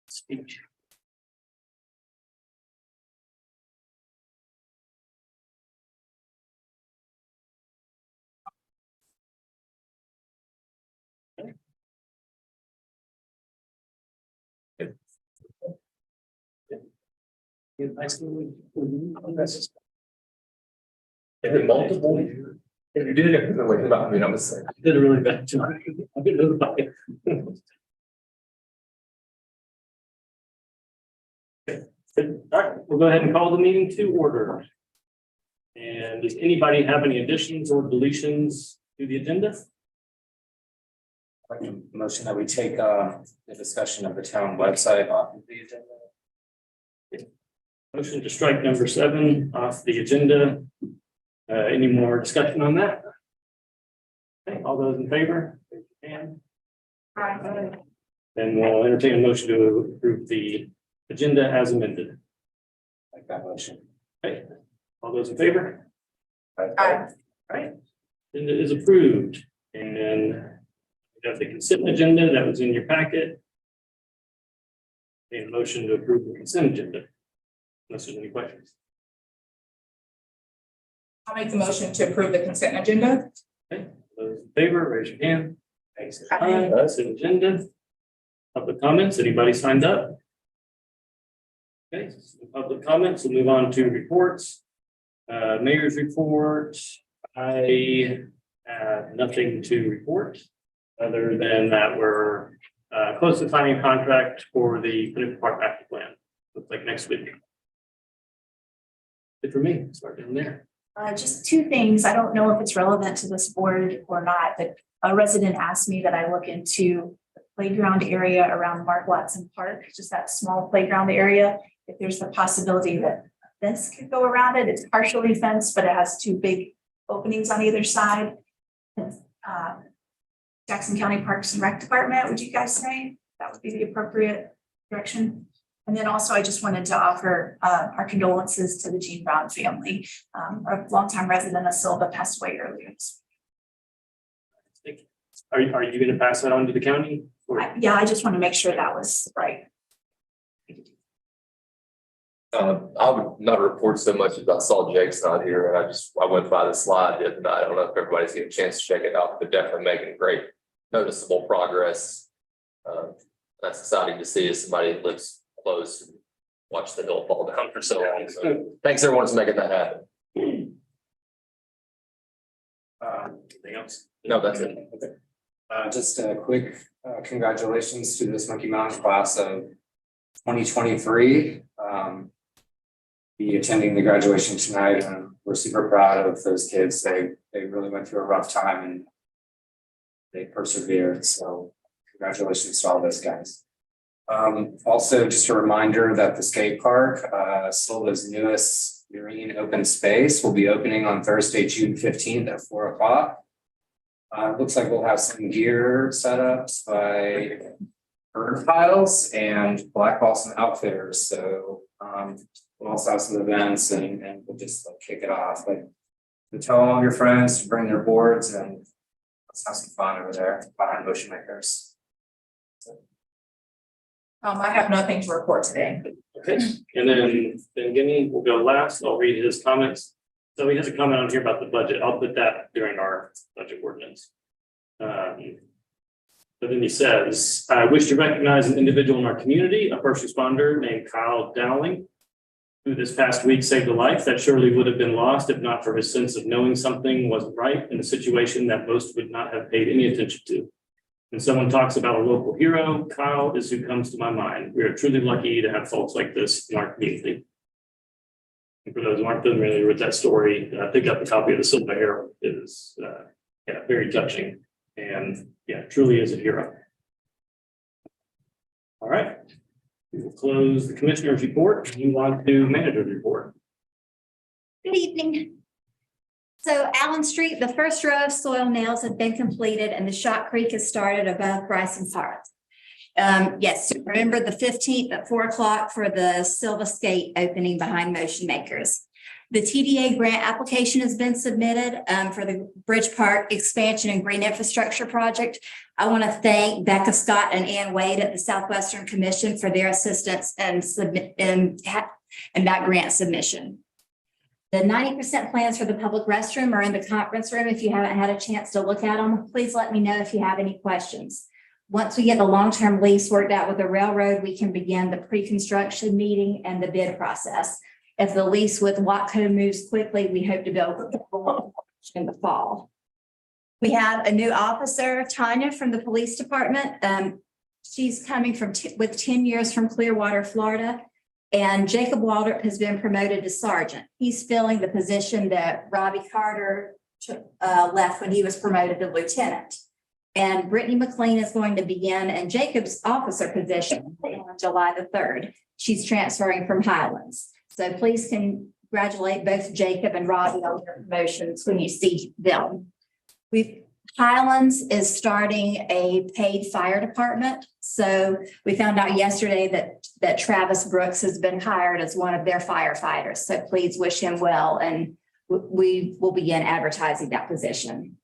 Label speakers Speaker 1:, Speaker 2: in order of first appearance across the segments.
Speaker 1: Speech. Is it multiple? If you did it, wait about me, I'm gonna say. I did a really bad job. I did it about it. All right, we'll go ahead and call the meeting to order. And does anybody have any additions or deletions to the agenda?
Speaker 2: Like a motion that we take the discussion of the town website off of the agenda.
Speaker 1: Motion to strike number 7 off the agenda. Any more discussion on that? Okay, all those in favor? Raise your hand. Aye. Then we'll entertain a motion to approve the agenda as amended.
Speaker 2: Like that motion.
Speaker 1: Okay, all those in favor?
Speaker 2: Aye.
Speaker 1: All right, agenda is approved, and we got the consent agenda that was in your packet. And a motion to approve the consent agenda. Unless there's any questions.
Speaker 3: I'll make the motion to approve the consent agenda.
Speaker 1: Okay, those in favor, raise your hand.
Speaker 2: Thanks.
Speaker 1: Aye, that's an agenda. Public comments, anybody signed up? Okay, so public comments, we'll move on to reports. Mayor's report. I have nothing to report other than that we're close to signing a contract for the Pinnacle Park master plan. Looks like next week. Good for me, start down there.
Speaker 4: Just 2 things. I don't know if it's relevant to this board or not, but a resident asked me that I look into the playground area around Mark Watson Park, just that small playground area. If there's the possibility that a fence could go around it, it's partially fenced, but it has 2 big openings on either side. Jackson County Parks and Rec Department, would you guys say that would be the appropriate direction? And then also, I just wanted to offer our condolences to the Jean Brown family. A longtime resident of Sylva passed away earlier.
Speaker 1: Are you going to pass that on to the county? Or?
Speaker 4: Yeah, I just want to make sure that was right.
Speaker 5: I would not report so much as I saw Jake's not here, and I went by the slide the other night. I don't know if everybody's getting a chance to check it out, but definitely making great noticeable progress. That's exciting to see as somebody that lives close and watch the hill fall down for so long. So thanks everyone for making that happen.
Speaker 1: Anything else?
Speaker 5: No, that's it.
Speaker 2: Okay. Just a quick congratulations to this Monkey Mountain class of 2023. Be attending the graduation tonight, and we're super proud of those kids. They really went through a rough time and they persevered. So congratulations to all those guys. Also, just a reminder that the skate park, Sylva's newest marine open space, will be opening on Thursday, June 15th at 4 o'clock. Looks like we'll have some gear setups by Bird Piles and Black Boston Outfitters. So we'll also have some events and we'll just like kick it off. Like to tell all your friends to bring their boards and let's have some fun over there behind Motion Makers.
Speaker 3: I have nothing to report today.
Speaker 1: Okay, and then Gimme will go last. I'll read his comments. So he has a comment on here about the budget. I'll put that during our budget ordinance. But then he says, I wish to recognize an individual in our community, a first responder named Kyle Dowling, who this past week saved a life that surely would have been lost if not for his sense of knowing something wasn't right in a situation that most would not have paid any attention to. When someone talks about a local hero, Kyle is who comes to my mind. We are truly lucky to have folks like this in our community. And for those who aren't familiar with that story, pick up a copy of the Sylva Herald. It is very touching and truly is a hero. All right, we will close the commissioner's report and move on to manager's report.
Speaker 6: Good evening. So Allen Street, the first row of soil nails have been completed and the shot creek has started above Bryson Park. Yes, remember the 15th at 4 o'clock for the Sylva Skate opening behind Motion Makers. The TDA grant application has been submitted for the Bridge Park expansion and green infrastructure project. I want to thank Becca Scott and Ann Wade at the Southwestern Commission for their assistance and that grant submission. The 90% plans for the public restroom are in the conference room. If you haven't had a chance to look at them, please let me know if you have any questions. Once we get the long-term lease worked out with the railroad, we can begin the pre-construction meeting and the bid process. If the lease with Watco moves quickly, we hope to build in the fall. We have a new officer, Tanya, from the police department. She's coming with 10 years from Clearwater, Florida. And Jacob Waldrop has been promoted to sergeant. He's filling the position that Robbie Carter left when he was promoted to lieutenant. And Brittany McLean is going to begin in Jacob's officer position on July the 3rd. She's transferring from Highlands. So please congratulate both Jacob and Robbie on their promotions when you see them. Highlands is starting a paid fire department. So we found out yesterday that Travis Brooks has been hired as one of their firefighters. So please wish him well, and we will begin advertising that position.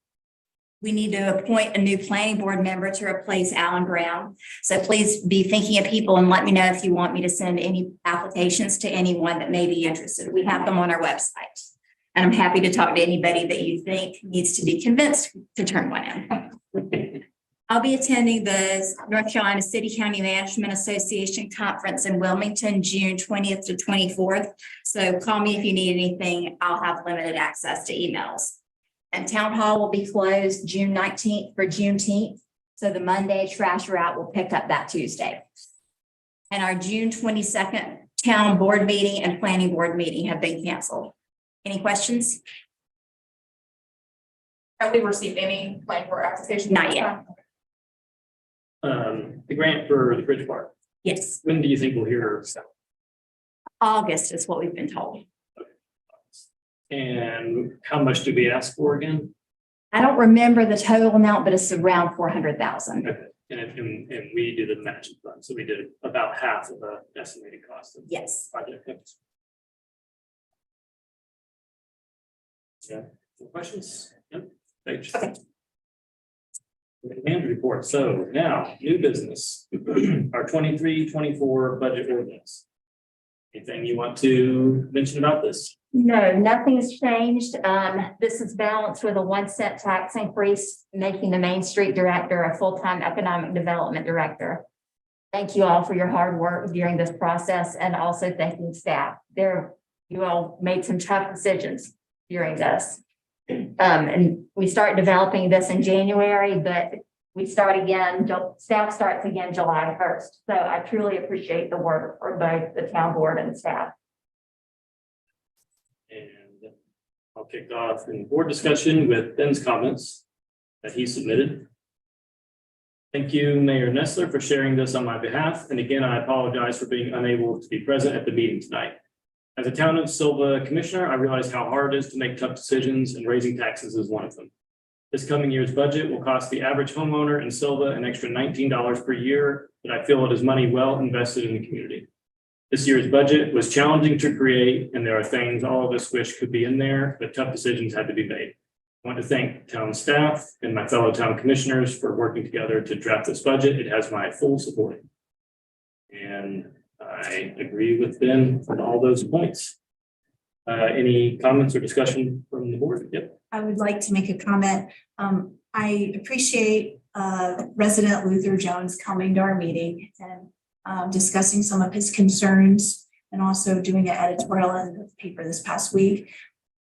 Speaker 6: We need to appoint a new planning board member to replace Alan Brown. So please be thinking of people and let me know if you want me to send any applications to anyone that may be interested. We have them on our website. And I'm happy to talk to anybody that you think needs to be convinced to turn one in. I'll be attending the North Carolina City County Management Association Conference in Wilmington, June 20th to 24th. So call me if you need anything. I'll have limited access to emails. And Town Hall will be closed June 19th for Juneteenth. So the Monday trash route will pick up that Tuesday. And our June 22nd town board meeting and planning board meeting have been canceled. Any questions?
Speaker 3: Have we received any plan for application?
Speaker 6: Not yet.
Speaker 1: The grant for the bridge park,
Speaker 6: Yes,
Speaker 1: when do you think we'll hear?
Speaker 6: August is what we've been told.
Speaker 1: And how much do we ask for again?
Speaker 6: I don't remember the total amount, but it's around 400,000.
Speaker 1: Okay. And we did a matching fund, so we did about half of the estimated cost of the
Speaker 6: Yes.
Speaker 1: project. Yeah, any questions? Yep. Thanks.
Speaker 6: Okay.
Speaker 1: Manager report. So now, new business, our 23-24 budget ordinance. Anything you want to mention about this?
Speaker 7: No, nothing's changed. This is balanced with a 1 cent tax increase, making the Main Street Director a full-time economic development director. Thank you all for your hard work during this process, and also thanking staff. You all made some tough decisions during this. And we start developing this in January, but we start again, staff starts again July 1st. So I truly appreciate the work for both the town board and staff.
Speaker 1: And I'll kick off in board discussion with Ben's comments that he submitted. Thank you, Mayor Nestler, for sharing this on my behalf. And again, I apologize for being unable to be present at the meeting tonight. As a town of Sylva commissioner, I realize how hard it is to make tough decisions, and raising taxes is one of them. This coming year's budget will cost the average homeowner in Sylva an extra $19 per year, but I feel it is money well invested in the community. This year's budget was challenging to create, and there are things all of us wish could be in there, but tough decisions had to be made. I want to thank town staff and my fellow town commissioners for working together to draft this budget. It has my full support. And I agree with Ben on all those points. Any comments or discussion from the board? Yep.
Speaker 4: I would like to make a comment. I appreciate resident Luther Jones coming to our meeting and discussing some of his concerns, and also doing an editorial in the paper this past week.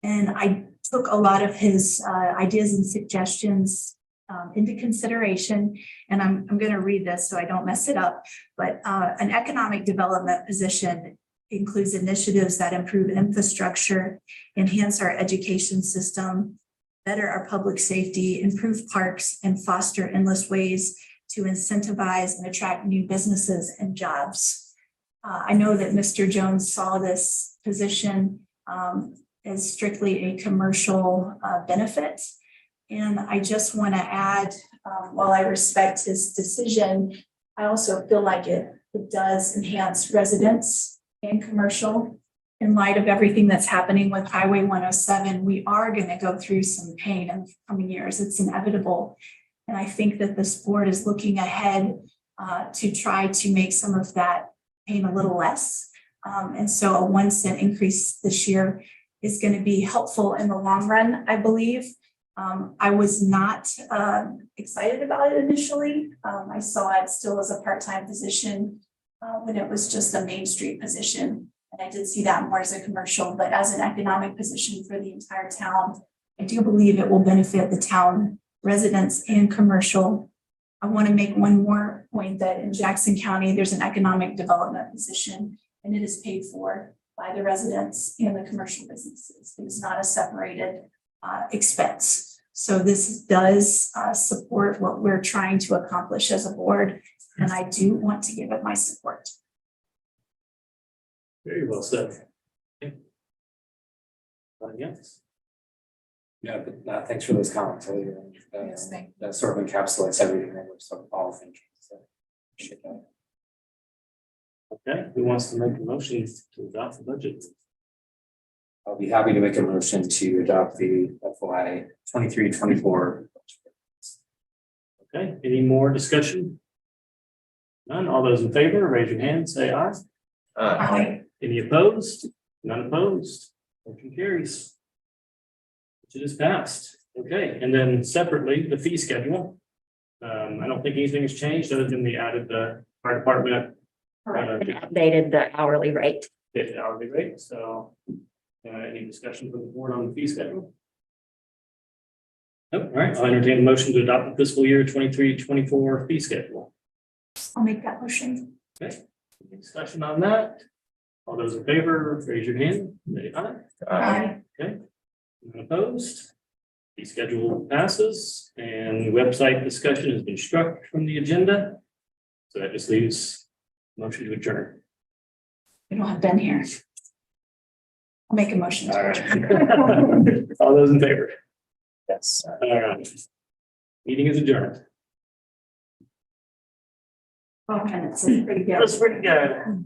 Speaker 4: And I took a lot of his ideas and suggestions into consideration. And I'm going to read this so I don't mess it up. But an economic development position includes initiatives that improve infrastructure, enhance our education system, better our public safety, improve parks, and foster endless ways to incentivize and attract new businesses and jobs. I know that Mr. Jones saw this position as strictly a commercial benefit. And I just want to add, while I respect his decision, I also feel like it does enhance residents and commercial. In light of everything that's happening with Highway 107, we are going to go through some pain in the coming years. It's inevitable. And I think that this board is looking ahead to try to make some of that pain a little less. And so a 1 cent increase this year is going to be helpful in the long run, I believe. I was not excited about it initially. I saw it still as a part-time position when it was just a Main Street position. And I did see that more as a commercial, but as an economic position for the entire town, I do believe it will benefit the town residents and commercial. I want to make one more point that in Jackson County, there's an economic development position, and it is paid for by the residents and the commercial businesses. It is not a separated expense. So this does support what we're trying to accomplish as a board, and I do want to give it my support.
Speaker 1: Very well said. Okay. Yes.
Speaker 2: Yeah, but thanks for those comments. I think,
Speaker 3: Yes, thank you.
Speaker 2: that sort of encapsulates everything that we're sort of all thinking. So, appreciate that.
Speaker 1: Okay, who wants to make a motion to adopt the budget?
Speaker 2: I'll be happy to make a motion to adopt the FY 23-24.
Speaker 1: Okay, any more discussion? None, all those in favor, raise your hand, say aye.
Speaker 4: Aye.
Speaker 1: Any opposed? None opposed. Motion carries. It is passed. Okay, and then separately, the fee schedule. I don't think anything has changed other than we added the fire department
Speaker 7: Updated the hourly rate.
Speaker 1: hourly rate, so. Any discussion from the board on the fee schedule? Nope. All right, I'll entertain a motion to adopt the fiscal year 23-24 fee schedule.
Speaker 4: I'll make that motion.
Speaker 1: Okay, any discussion on that? All those in favor, raise your hand. Say aye.
Speaker 4: Aye.
Speaker 1: Okay, none opposed. The schedule passes and the website discussion has been struck from the agenda. So that just leaves motion to adjourn.
Speaker 4: We don't have Ben here. I'll make a motion to
Speaker 1: All
Speaker 4: adjourn.
Speaker 1: right. All those in favor?
Speaker 2: Yes.
Speaker 1: All right. Meeting is adjourned.
Speaker 4: 12 minutes is pretty good.
Speaker 1: That's pretty good.